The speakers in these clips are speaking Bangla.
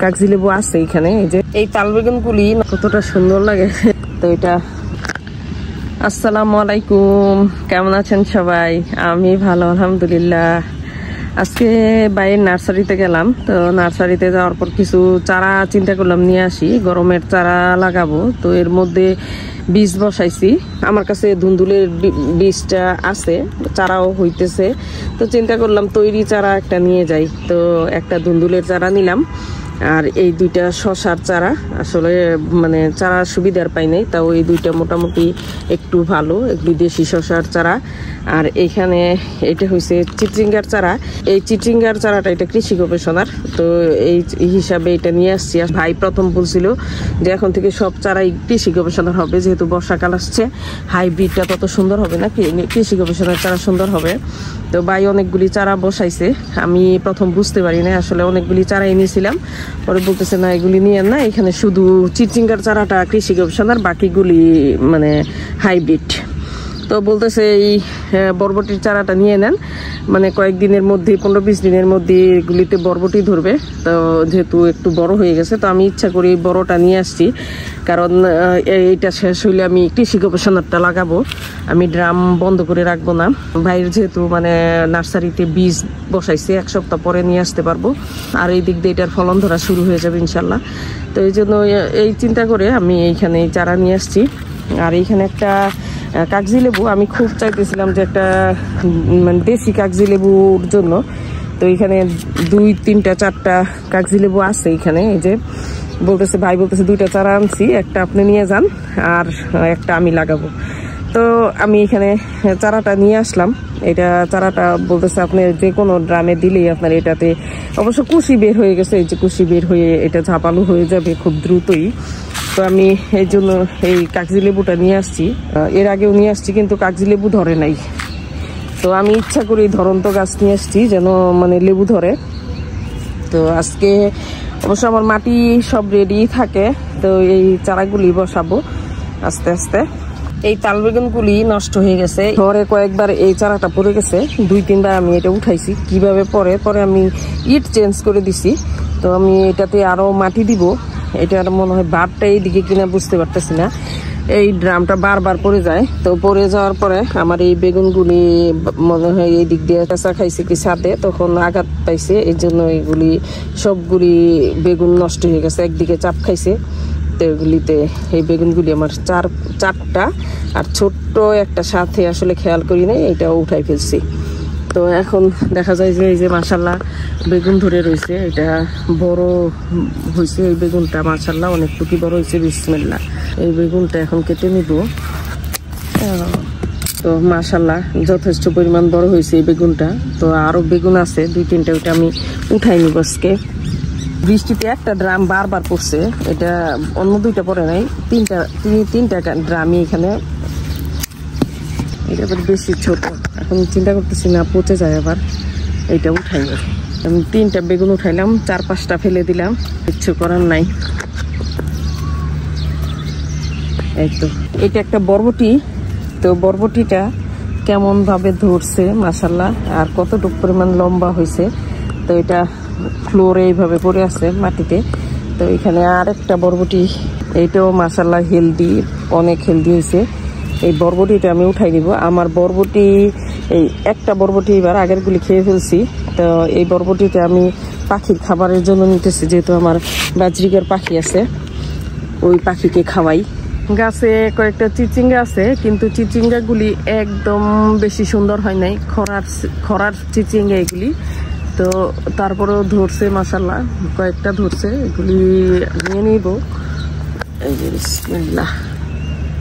কাগজি লেবু আছে এখানে। এই যে এই তাল বেগুন গুলি কতটা সুন্দর লাগে। তো এটা আসসালামু আলাইকুম, কেমন আছেন সবাই? আমি ভালো আলহামদুলিল্লাহ। আজকে বাইরের নার্সারিতে গেলাম। তো নার্সারিতে যাওয়ার পর কিছু চারা চিন্তা করলাম নিয়ে আসি, গরমের চারা লাগাবো। তো এর মধ্যে বীজ বসাইছি, আমার কাছে ধুন্দুলের বীজটা আছে, চারাও হইতেছে। তো চিন্তা করলাম তৈরি চারা একটা নিয়ে যাই। তো একটা ধুন্দুলের চারা নিলাম, আর এই দুইটা শশার চারা। আসলে মানে চারা সুবিধার পাই নাই, তাও এই দুইটা মোটামুটি একটু ভালো, বিদেশি শশার চারা। আর এইখানে এটা হয়েছে চিচিঙ্গার চারা। এই চিচিঙ্গার চারাটা এটা কৃষি গবেষণার, তো এই হিসাবে এটা নিয়ে আসছি। ভাই প্রথম বলছিল যে এখন থেকে সব চারাই কৃষি গবেষণার হবে, যেহেতু বর্ষাকাল আসছে, হাইব্রিডটা তত সুন্দর হবে না, কৃষি গবেষণার চারা সুন্দর হবে। তো ভাই অনেকগুলি চারা বসাইছে, আমি প্রথম বুঝতে পারি না, আসলে অনেকগুলি চারা এনেছিলাম। পরে বলতেছে না এগুলি নিয়ে না, এখানে শুধু চিচিঙ্গার চারাটা কৃষি গবেষণার, বাকিগুলি মানে হাইব্রিড। তো বলতেছে এই বরবটির চারাটা নিয়ে নেন, মানে কয়েকদিনের মধ্যে 15-20 দিনের মধ্যে এগুলিতে বরবটি ধরবে। তো যেহেতু একটু বড় হয়ে গেছে, তো আমি ইচ্ছা করি বড়টা নিয়ে আসছি, কারণ এইটা শেষ হইলে আমি কৃষি গবেষণারটা লাগাবো, আমি ড্রাম বন্ধ করে রাখবো না। ভাইয়ের যেহেতু মানে নার্সারিতে বীজ বসাইছে, 1 সপ্তাহ পরে নিয়ে আসতে পারবো, আর এই দিক দিয়ে এটার ফলন ধরা শুরু হয়ে যাবে ইনশাল্লাহ। তো এই জন্য এই চিন্তা করে আমি এইখানে চারা নিয়ে আসছি। আর এইখানে একটা কাগজি লেবু আমি খুব চাইতেছিলাম যে একটা মানে দেশি কাগজি লেবুর জন্য। তো এখানে 2, 3, 4টা কাগজি লেবু আছে এখানে। এই যে বলতেছে ভাই, বলতেছে 2টা চারা আনছি, একটা আপনি নিয়ে যান আর একটা আমি লাগাবো। তো আমি এখানে চারাটা নিয়ে আসলাম। এটা চারাটা বলতেছে আপনি যে কোনো ড্রামে দিলেই আপনার এটাতে অবশ্য কুশি বের হয়ে গেছে, এই যে কুশি বের হয়ে এটা ঝাপালো হয়ে যাবে খুব দ্রুতই। তো আমি এই জন্য এই কাগজি লেবুটা নিয়ে আসছি। এর আগেও নিয়ে আসছি, কিন্তু কাগজি লেবু ধরে নাই। তো আমি ইচ্ছা করি ধরন্ত গাছ নিয়ে আসছি যেন মানে লেবু ধরে। তো আজকে অবশ্য আমার মাটি সব রেডি থাকে, তো এই চারাগুলি বসাবো আস্তে আস্তে। এই তাল বেগুনগুলি নষ্ট হয়ে গেছে, ঘরে কয়েকবার এই চারাটা পড়ে গেছে, 2-3 বার আমি এটা উঠাইছি। কিভাবে পরে আমি ইট চেঞ্জ করে দিছি। তো আমি এটাতে আরো মাটি দিব। এটার মনে হয় বারটা এইদিকে কিনা বুঝতে পারতেছি না, এই ড্রামটা বারবার পড়ে যায়। তো পড়ে যাওয়ার পরে আমার এই বেগুনগুলি মনে হয় এই দিক দিয়ে কাঁচা খাইছে কি ছাদে, তখন আঘাত পাইছে, এই জন্য এইগুলি সবগুলি বেগুন নষ্ট হয়ে গেছে, একদিকে চাপ খাইছে। তো এগুলিতে এই বেগুনগুলি আমার 4টা, আর ছোট্ট একটা সাথে আসলে খেয়াল করি নাই, এটাও উঠাই ফেলছি। তো এখন দেখা যায় যে এই যে মাশাল্লাহ বেগুন ধরে রয়েছে, এটা বড় হয়েছে এই বেগুনটা, মাশাল্লাহ অনেকটুকু বড় হয়েছে। বিসমিল্লাহ, এই বেগুনটা এখন কেটে নিব। তো মাশাল্লাহ যথেষ্ট পরিমাণ বড় হয়েছে এই বেগুনটা। তো আরো বেগুন আছে 2-3টা, ওইটা আমি উঠাই নিব আজকে। বৃষ্টিতে একটা ড্রাম বারবার পড়ছে, এটা অন্য 2টা পড়ে নাই, 3টা ড্রামই এখানে। এটা বেশি ছোট, এখন চিন্তা করতেছি না পচে যায় আবার, এইটা উঠাই নেব। আমি 3টা বেগুন উঠাইলাম, 4-5টা ফেলে দিলাম, কিচ্ছু করার নাই। এই তো এটা একটা বরবটি। তো বরবটিটা কেমন ভাবে ধরছে মাশাল্লাহ, আর কতটুকু পরিমাণ লম্বা হয়েছে। তো এটা ফ্লোরে এইভাবে পড়ে আছে মাটিতে। তো এখানে আর একটা বরবটি, এইটাও মাশাল্লাহ হেলদি, অনেক হেলদি হয়েছে। এই বরবটিটা আমি উঠাই নিব। আমার বরবটি এই একটা বরবটি এবার আগেরগুলি খেয়ে ফেলছি। তো এই বরবটিটা আমি পাখির খাবারের জন্য নিতেছি, যেহেতু আমার বাজরিকার পাখি আছে, ওই পাখিকে খাওয়াই। গাছে কয়েকটা চিচিঙ্গা আছে, কিন্তু চিচিঙ্গাগুলি একদম বেশি সুন্দর হয় নাই, খরার চিচিঙ্গা এগুলি। তো তারপরেও ধরছে মাশাল্লাহ, কয়েকটা ধরছে, এগুলি নিয়ে নিব। এই যে বিসমিল্লাহ,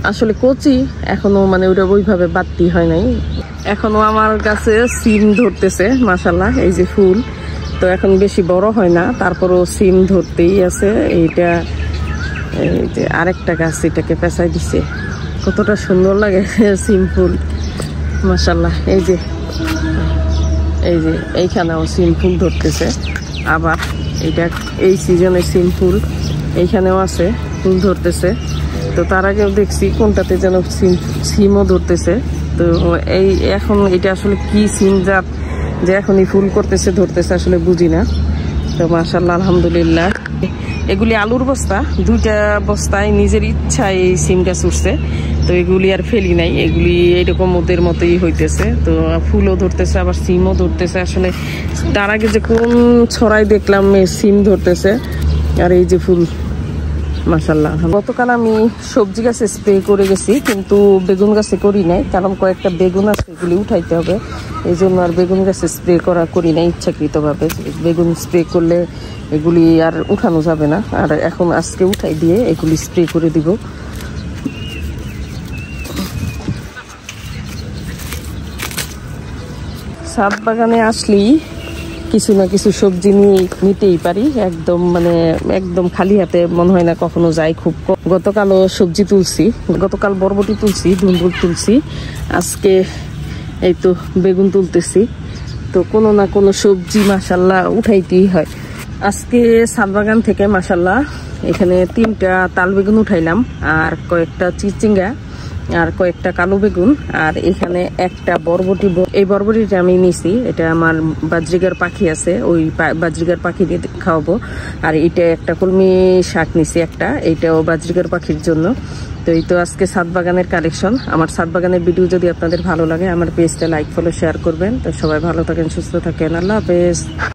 আসলে কচি এখনো, মানে ওটা ওইভাবে বাড়তি হয় নাই। এখনো আমার গাছে সিম ধরতেছে মাশাল্লাহ, এই যে ফুল। তো এখন বেশি বড় হয় না, তারপরও সিম ধরতেই আছে। এইটা এই যে আরেকটা গাছ, এটাকে পেঁচাই দিছে, কতটা সুন্দর লাগে সিম ফুল মাশাল্লাহ। এই যে এইখানেও সিম ফুল ধরতেছে, আবার এটা এই সিজনে সিম ফুল এইখানেও আছে, ফুল ধরতেছে। তো তার আগেও দেখছি কোনটাতে যেন সিমও ধরতেছে। তো এই এখন এটা আসলে কি সিম জাত যে এখনই ফুল করতেছে ধরতেছে আসলে বুঝি না। তো মাশাআল্লাহ আলহামদুলিল্লাহ এগুলি আলুর বস্তা, 2টা বস্তায় নিজের ইচ্ছায় সিম গাছ উঠছে। তো এগুলি আর ফেলি নাই, এগুলি এইরকম ওদের মতোই হইতেছে। তো ফুলও ধরতেছে, আবার সিমও ধরতেছে। আসলে তার আগে যে কোন ছড়াই দেখলাম সিম ধরতেছে, আর এই যে ফুল, মাশাআল্লাহ। গতকাল আমি সবজি গাছে স্প্রে করে গেছি, কিন্তু বেগুন গাছে করি নাই, কারণ কয়েকটা বেগুন আছে, এগুলি উঠাইতে হবে। এই জন্য আর বেগুন গাছে স্প্রে করি নাই ইচ্ছাকৃতভাবে। বেগুন স্প্রে করলে এগুলি আর উঠানো যাবে না, আর এখন আজকে উঠাই দিয়ে এগুলি স্প্রে করে দিব। ছাদ বাগানে আসলেই কিছু না কিছু সবজি নিতেই পারি। একদম খালি হাতে মনে হয় না কখনো যাই, খুব কম। গতকালও সবজি তুলছি, গতকাল বরবটি তুলছি, ধুন্দুল তুলছি, আজকে এই তো বেগুন তুলতেছি। তো কোনো না কোনো সবজি মাশাআল্লাহ উঠাইতেই হয়। আজকে ছাদ বাগান থেকে মাশাআল্লাহ এখানে 3টা তাল বেগুন উঠাইলাম, আর কয়েকটা চিচিঙ্গা, আর কয়েকটা কালো বেগুন, আর এখানে একটা বরবটি। এই বরবটিটা আমি নিছি, এটা আমার বাজরিগার পাখি আছে, ওই বাজরিগার পাখি দিয়ে খাওয়াবো। আর এটা একটা কলমি শাক নিছি একটা, এইটাও বাজরিগার পাখির জন্য। তো এই তো আজকে ছাদ বাগানের কালেকশন। আমার ছাদ বাগানের ভিডিও যদি আপনাদের ভালো লাগে, আমার পেজটা লাইক, ফলো, শেয়ার করবেন। তো সবাই ভালো থাকেন, সুস্থ থাকেন, আল্লাহ হাফেজ।